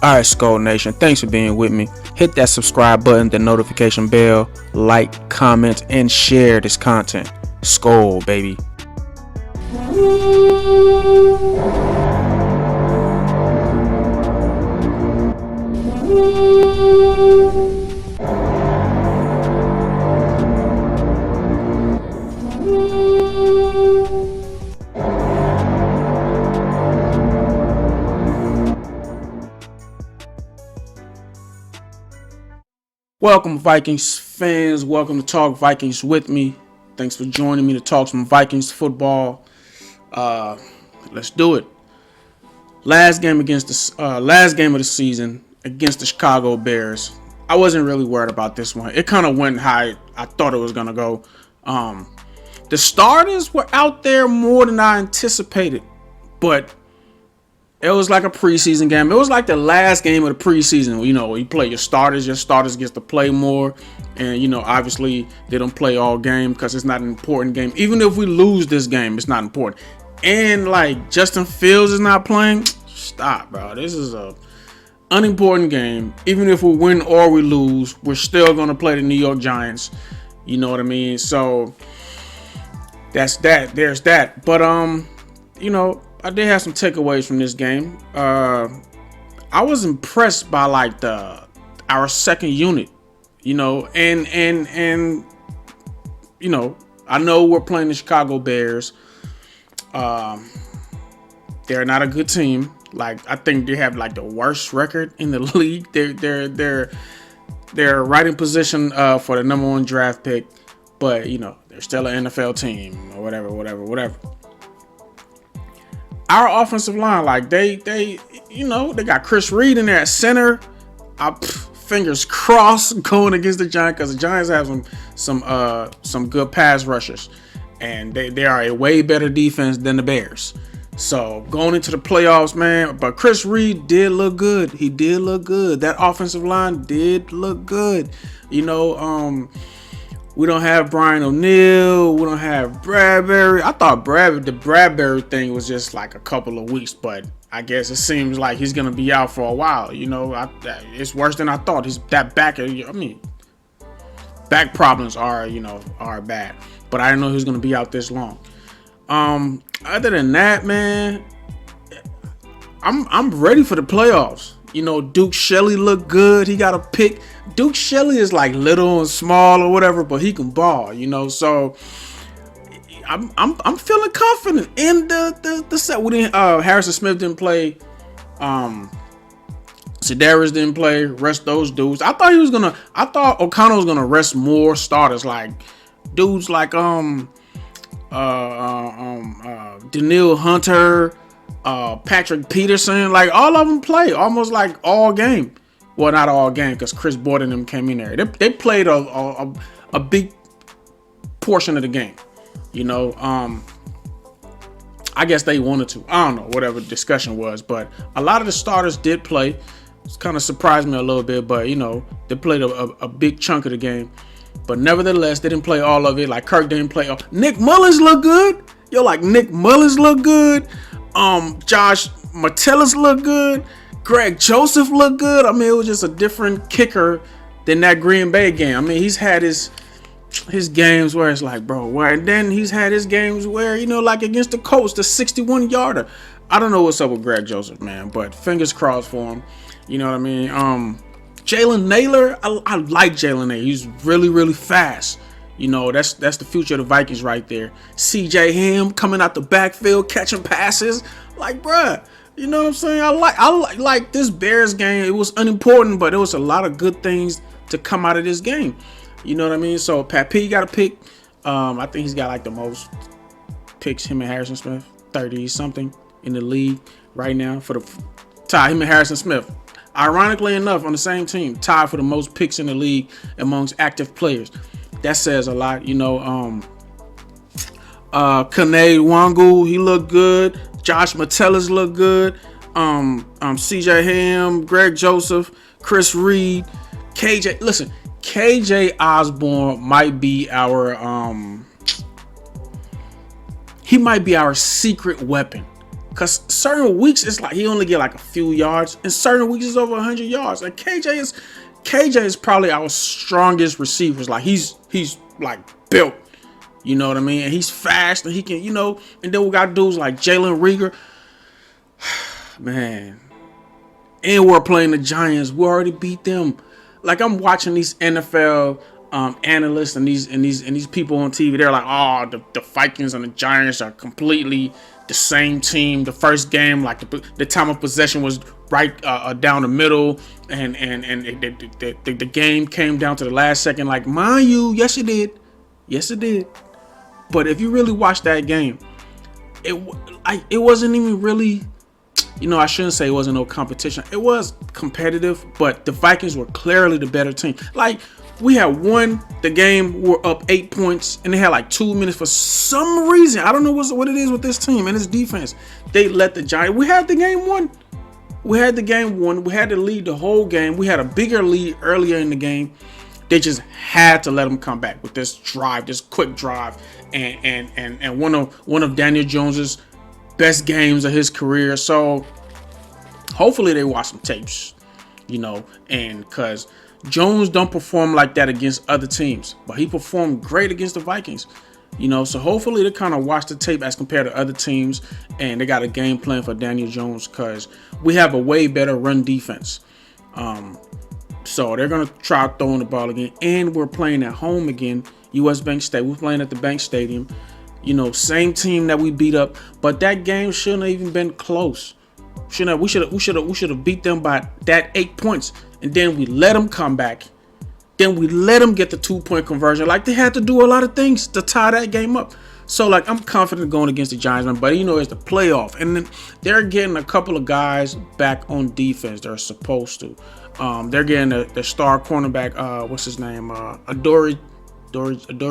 Alright, Skull Nation, thanks for being with me. Hit that subscribe button, the notification bell, like, comment, and share this content. Skull, baby. Welcome, Vikings fans. Welcome to Talk Vikings with me. Thanks for joining me to talk some Vikings football. Let's do it. Last game of the season against the Chicago Bears. I wasn't really worried about this one. It kind of went how I thought it was gonna go. The starters were out there more than I anticipated, but it was like a preseason game. It was like the last game of the preseason. You know, you play your starters gets to play more. And, you know, obviously they don't play all game because it's not an important game. Even if we lose this game, it's not important. And, like, Justin Fields is not playing. Stop, bro. This is a unimportant game. Even if we win or we lose, we're still going to play the New York Giants. You know what I mean? So, that's that. There's that. But, you know, I did have some takeaways from this game. I was impressed by like our second unit, you know, and you know, I know we're playing the Chicago Bears. They're not a good team. Like, I think they have like the worst record in the league. They're right in position for the number 1 draft pick, but you know, they're still an NFL team or whatever. Our offensive line, like they you know, they got Chris Reed in there at center. Fingers crossed going against the Giants, because the Giants have some good pass rushers, and they are a way better defense than the Bears. So going into the playoffs, man. But Chris Reed did look good. He did look good. That offensive line did look good. You know, we don't have Brian O'Neill. We don't have Bradbury. I thought the Bradbury thing was just like a couple of weeks, but I guess it seems like he's going to be out for a while. You know, it's worse than I thought. Back problems are bad, but I didn't know he was going to be out this long. Other than that, man, I'm ready for the playoffs. You know, Duke Shelley looked good. He got a pick. Duke Shelley is like little and small or whatever, but he can ball, you know. So I'm feeling confident in the set. We didn't Harrison Smith didn't play. Sedaris didn't play. Rest those dudes. I thought O'Connell was gonna rest more starters, like dudes like Danielle Hunter, Patrick Peterson, like all of them play almost like all game. Well, not all game, because Chris Board and them came in there. They played a big portion of the game. You know, I guess they wanted to. I don't know, whatever the discussion was, but a lot of the starters did play. It's kind of surprised me a little bit, but you know, they played a big chunk of the game. But nevertheless, they didn't play all of it. Like Kirk didn't play. Nick Mullins looked good. Nick Mullins looked good. Josh Metellus looked good. Greg Joseph looked good. I mean, it was just a different kicker than that Green Bay game. I mean, he's had his games where it's like, bro, and then he's had his games where, you know, like against the Colts, the 61-yarder. I don't know what's up with Greg Joseph, man, but fingers crossed for him. You know what I mean? Jalen Naylor, I like Jalen Naylor. He's really, really fast. You know, that's the future of the Vikings right there. CJ Ham coming out the backfield, catching passes. Like, bruh, you know what I'm saying? I like this Bears game. It was unimportant, but there was a lot of good things to come out of this game. You know what I mean? So Pat P got a pick. I think he's got like the most picks, him and Harrison Smith, 30 something in the league right now for the tie. Him and Harrison Smith, ironically enough, on the same team, tied for the most picks in the league amongst active players. That says a lot, you know. Kane Wangu, he looked good. Josh Metellus looked good. CJ Ham, Greg Joseph, Chris Reed, KJ. Listen, KJ Osborne might be our he might be our secret weapon. Because certain weeks, it's like he only get like a few yards. And certain weeks, it's over 100 yards. And KJ is probably our strongest receivers. Like, he's like built. You know what I mean? And he's fast. And he can, And then we got dudes like Jalen Reagor. Man. And we're playing the Giants. We already beat them. Like, I'm watching these NFL analysts and these people on TV. They're like, oh, the Vikings and the Giants are completely the same team. The first game, like the time of possession was right down the middle, and the game came down to the last second. Like, mind you, yes it did. But if you really watch that game, it wasn't even really. I shouldn't say it wasn't no competition. It was competitive, but the Vikings were clearly the better team. Like, we had won the game, we're up 8 points, and they had like 2 minutes for some reason. I don't know what it is with this team and its defense. They let the Giants. We had the game won. We had to lead the whole game. We had a bigger lead earlier in the game. They just had to let them come back with this drive, this quick drive, and one of Daniel Jones's best games of his career. So hopefully they watch some tapes, and because Jones don't perform like that against other teams, but he performed great against the Vikings, so hopefully they kind of watch the tape as compared to other teams, and they got a game plan for Daniel Jones because we have a way better run defense. So they're going to try throwing the ball again, and we're playing at home again, US Bank Stadium. We're playing at the Bank Stadium. Same team that we beat up, but that game shouldn't have even been close. We should have beat them by that 8 points, and then we let them come back. Then we let them get the 2-point conversion. Like, they had to do a lot of things to tie that game up. So, like, I'm confident going against the Giants, man. But it's the playoff, and then they're getting a couple of guys back on defense. They're supposed to. They're getting their star cornerback. What's his name? Adoree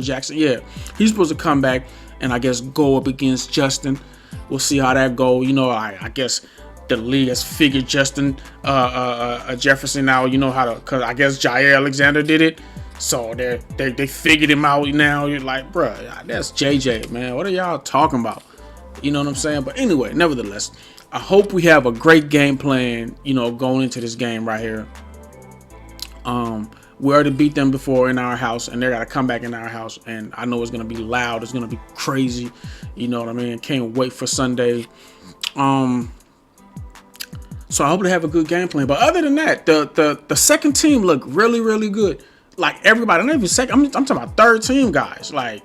Jackson. Yeah, he's supposed to come back and I guess go up against Justin. We'll see how that go. I guess the league has figured Justin Jefferson out. Because I guess Jair Alexander did it. So they figured him out now. You're like, bruh, that's JJ, man. What are y'all talking about? You know what I'm saying? But anyway, nevertheless, I hope we have a great game plan, going into this game right here. We already beat them before in our house, and they're got to come back in our house. And I know it's going to be loud. It's going to be crazy. You know what I mean? Can't wait for Sunday. So I hope they have a good game plan. But other than that, the second team looked really, really good. Like, everybody, not even second. I'm talking about third team guys. Like,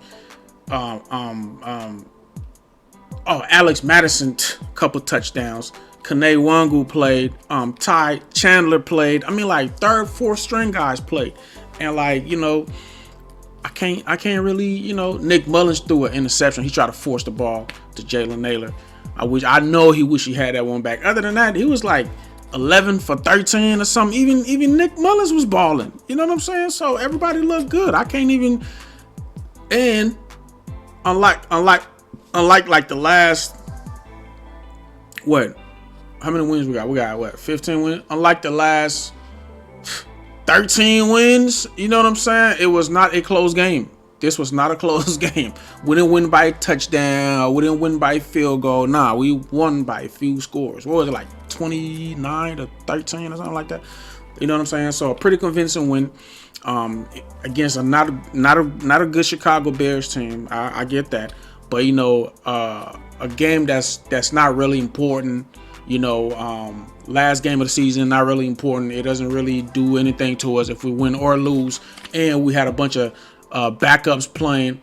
Alex Madison, couple touchdowns. Kene Wangu played. Ty Chandler played. I mean, like, third, fourth string guys played. And, like, I can't really, Nick Mullins threw an interception. He tried to force the ball to Jalen Nailor. I know he wish he had that one back. Other than that, he was like 11 for 13 or something. Even Nick Mullins was balling. You know what I'm saying? So everybody looked good. I can't even. And unlike like the last, what? How many wins we got? We got what? 15 wins. Unlike the last 13 wins. You know what I'm saying? It was not a close game. This was not a close game. We didn't win by a touchdown. We didn't win by a field goal. Nah, we won by a few scores. What was it, like 29 to 13 or something like that? You know what I'm saying? So a pretty convincing win against a not a good Chicago Bears team. I get that, but a game that's not really important. Last game of the season, not really important. It doesn't really do anything to us if we win or lose. And we had a bunch of backups playing.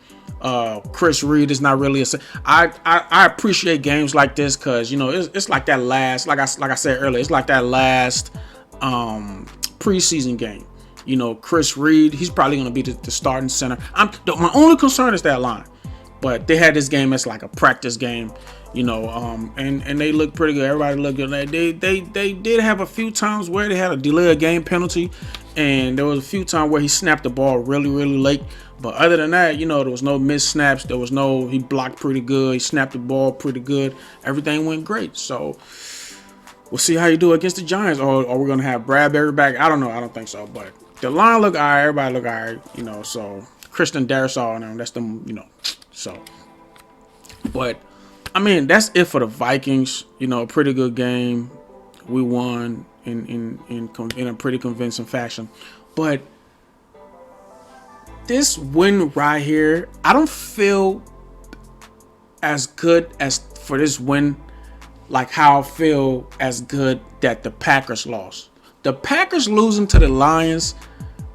Chris Reed is not really I appreciate games like this because it's like that last, like I said earlier, it's like that last preseason game. Chris Reed, he's probably going to be the starting center. My only concern is that line, but they had this game as like a practice game. And they look pretty good. Everybody looked good. They did have a few times where they had a delay of game penalty, and there was a few times where he snapped the ball really, really late. But other than that, there was no missed snaps. He blocked pretty good. He snapped the ball pretty good. Everything went great. So we'll see how you do against the Giants. Or we're gonna have Bradbury back. I don't know. I don't think so. But the line look all right. Everybody look all right. So Christian Darrisaw and them. That's them. So, but I mean, that's it for the Vikings. You know, a pretty good game. We won in a pretty convincing fashion. But this win right here, I don't feel as good as for this win, like how I feel as good that the Packers lost. The Packers losing to the Lions,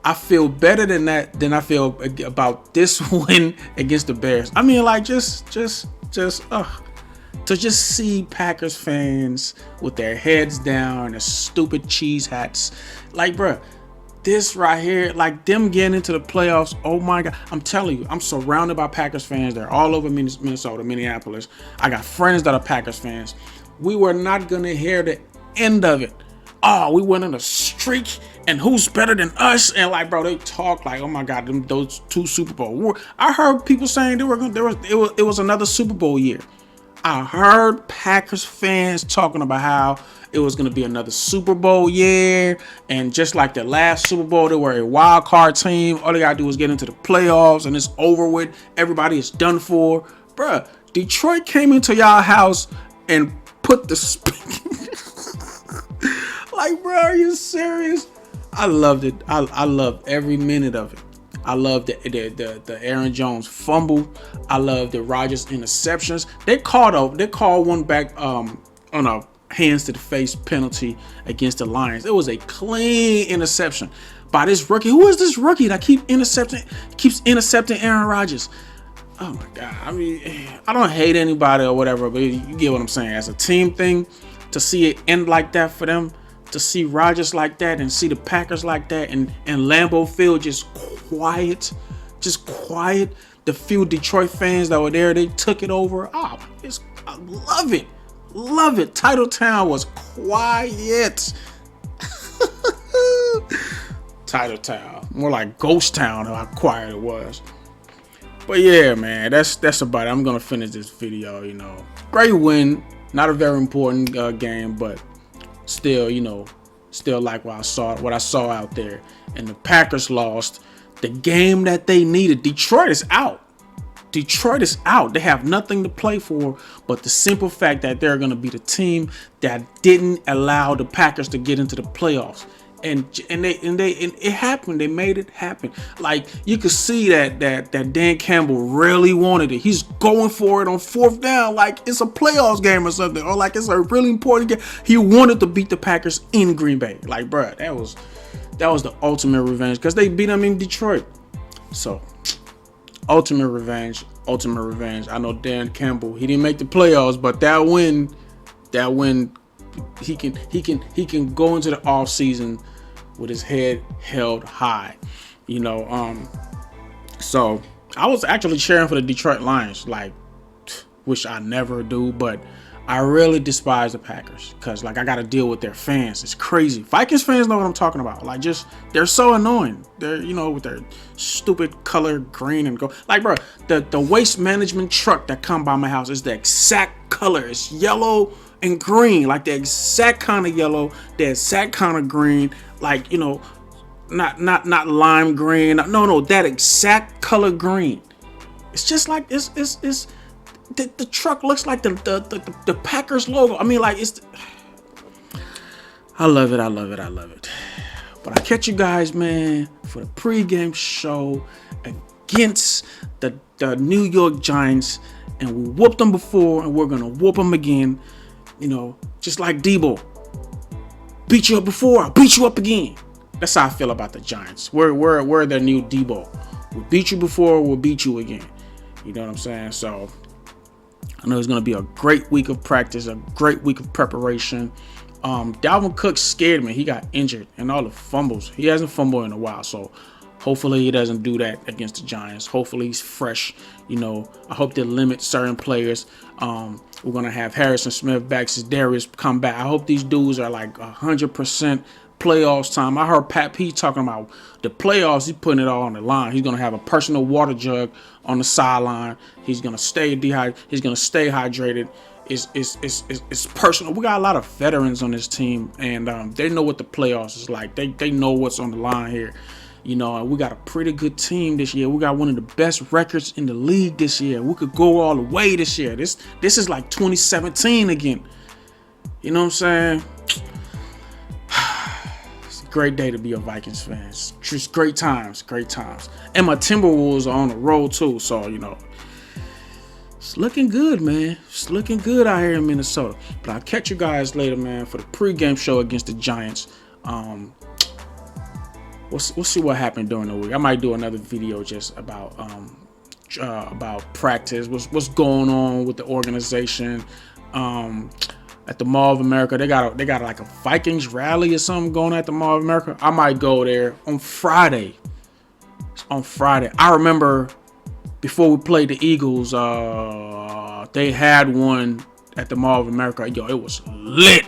I feel better than that than I feel about this win against the Bears. I mean, like just to just see Packers fans with their heads down, their stupid cheese hats, like, bruh, this right here, like them getting into the playoffs. Oh my God, I'm telling you, I'm surrounded by Packers fans. They're all over Minnesota, Minneapolis. I got friends that are Packers fans. We were not gonna hear the end of it. Oh, we went on a streak, and who's better than us? And like, bro, they talk like, oh my God, those two Super Bowl. I heard people saying it was another Super Bowl year. I heard Packers fans talking about how it was going to be another Super Bowl year, and just like the last Super Bowl, they were a wild card team. All they got to do is get into the playoffs, and it's over with. Everybody is done for. Bruh, Detroit came into y'all house and put the like, bro, are you serious? I loved it. I loved every minute of it. I love the Aaron Jones fumble. I love the Rodgers interceptions. They called one back on a hands to the face penalty against the Lions. It was a clean interception by this rookie. Who is this rookie that keeps intercepting Aaron Rodgers? Oh my God. I mean, I don't hate anybody or whatever, but you get what I'm saying. As a team thing, to see it end like that for them, to see Rodgers like that and see the Packers like that, and Lambeau Field just quiet. The few Detroit fans that were there, they took it over. Oh, I love it. Love it. Titletown was quiet. Titletown. More like Ghost Town, how quiet it was. But yeah, man, that's about it. I'm going to finish this video, you know. Great win. Not a very important game, but still, you know, still like what I saw out there. And the Packers lost the game that they needed. Detroit is out. They have nothing to play for, but the simple fact that they're going to be the team that didn't allow the Packers to get into the playoffs. And it happened. They made it happen. Like, you could see that Dan Campbell really wanted it. He's going for it on fourth down, like it's a playoffs game or something, or like it's a really important game. He wanted to beat the Packers in Green Bay. Like, bruh, that was the ultimate revenge, because they beat them in Detroit. So, ultimate revenge. I know Dan Campbell, he didn't make the playoffs, but that win, he can go into the off season with his head held high, you know. So I was actually cheering for the Detroit Lions, like, which I never do, but I really despise the Packers, because like I got to deal with their fans. It's crazy. Vikings fans know what I'm talking about. Like, just, they're so annoying. They're, you know, with their stupid color green and gold. Like, bro, the waste management truck that come by my house is the exact color. It's yellow and green, like the exact kind of yellow, the exact kind of green, like, you know, not lime green. No, that exact color green. It's just like it's the truck looks like the Packers logo. I mean, like, I love it. But I catch you guys, man, for the pregame show against the New York Giants, and we whooped them before, and we're gonna whoop them again. You know, just like Debo. Beat you up before, I'll beat you up again. That's how I feel about the Giants. We're their new Debo. We'll beat you before, we'll beat you again. You know what I'm saying? So I know it's going to be a great week of practice, a great week of preparation. Dalvin Cook scared me. He got injured, and all the fumbles. He hasn't fumbled in a while, so hopefully he doesn't do that against the Giants. Hopefully he's fresh. You know, I hope they limit certain players. We're going to have Harrison Smith back, Darius come back. I hope these dudes are like 100% playoffs time. I heard Pat P talking about the playoffs. He's putting it all on the line. He's going to have a personal water jug on the sideline. He's going to stay dehydrated. He's going to stay hydrated. It's personal. We got a lot of veterans on this team, and they know what the playoffs is like. They know what's on the line here. You know, and we got a pretty good team this year. We got one of the best records in the league this year. We could go all the way this year. This is like 2017 again. You know what I'm saying? It's a great day to be a Vikings fan. It's just great times. And my Timberwolves are on the road too, so you know, it's looking good, man. It's looking good out here in Minnesota. But I'll catch you guys later, man, for the pregame show against the Giants. We'll see what happened during the week. I might do another video just about practice, what's going on with the organization. At the Mall of America, they got like a Vikings rally or something going at the Mall of America. I might go there on Friday. I remember before we played the Eagles, they had one at the Mall of America. Yo, it was lit.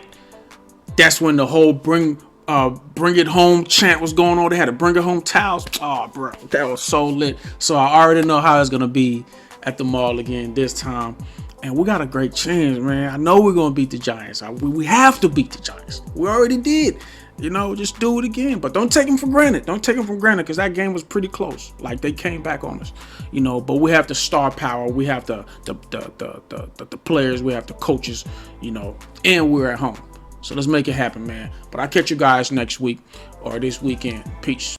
That's when the whole bring it home chant was going on. They had to bring it home towels. Oh, bro, that was so lit. So I already know how it's gonna be at the mall again this time. And we got a great chance, man. I know we're gonna beat the Giants. We have to beat the Giants. We already did. You know, just do it again. But don't take them for granted. Because that game was pretty close. Like, they came back on us. You know, but we have the star power. We have the players. We have the coaches, you know, and we're at home. So let's make it happen, man. But I'll catch you guys next week or this weekend. Peace.